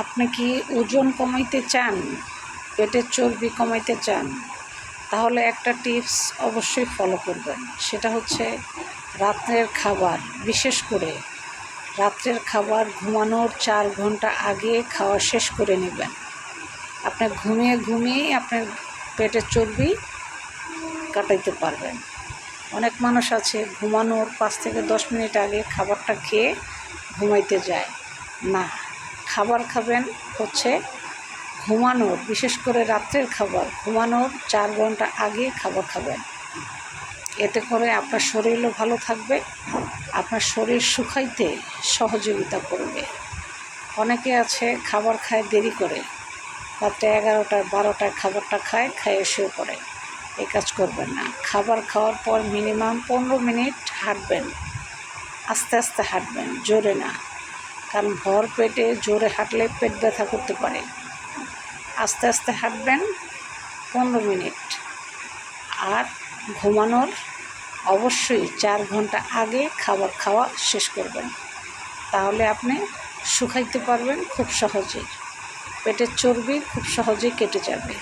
আপনি কি ওজন কমাইতে চান, পেটের চর্বি কমাইতে চান, তাহলে একটা টিপস অবশ্যই ফলো করবেন। সেটা হচ্ছে রাত্রের খাবার, বিশেষ করে রাত্রের খাবার ঘুমানোর 4 ঘন্টা আগে খাওয়া শেষ করে নেবেন। আপনি ঘুমিয়েই আপনার পেটের চর্বি কাটাইতে পারবেন। অনেক মানুষ আছে ঘুমানোর 5 থেকে 10 মিনিট আগে খাবারটা খেয়ে ঘুমাইতে যায় না। খাবার খাবেন হচ্ছে ঘুমানোর, বিশেষ করে রাত্রের খাবার ঘুমানোর 4 ঘন্টা আগে খাবার খাবেন। এতে করে আপনার শরীরও ভালো থাকবে, আপনার শরীর শুকাইতে সহযোগিতা করবে। অনেকে আছে খাবার খায় দেরি করে, রাত্রে 11টায় 12টায় খাবারটা খাইয়ে শুয়ে পড়ে। এই কাজ করবেন না। খাবার খাওয়ার পর মিনিমাম 15 মিনিট হাঁটবেন, আস্তে আস্তে হাঁটবেন, জোরে না। কারণ ভর পেটে জোরে হাঁটলে পেট ব্যথা করতে পারে। আস্তে আস্তে হাঁটবেন 15 মিনিট। আর ঘুমানোর অবশ্যই 4 ঘন্টা আগে খাবার খাওয়া শেষ করবেন। তাহলে আপনি শুকাইতে পারবেন খুব সহজেই, পেটের চর্বি খুব সহজেই কেটে যাবে।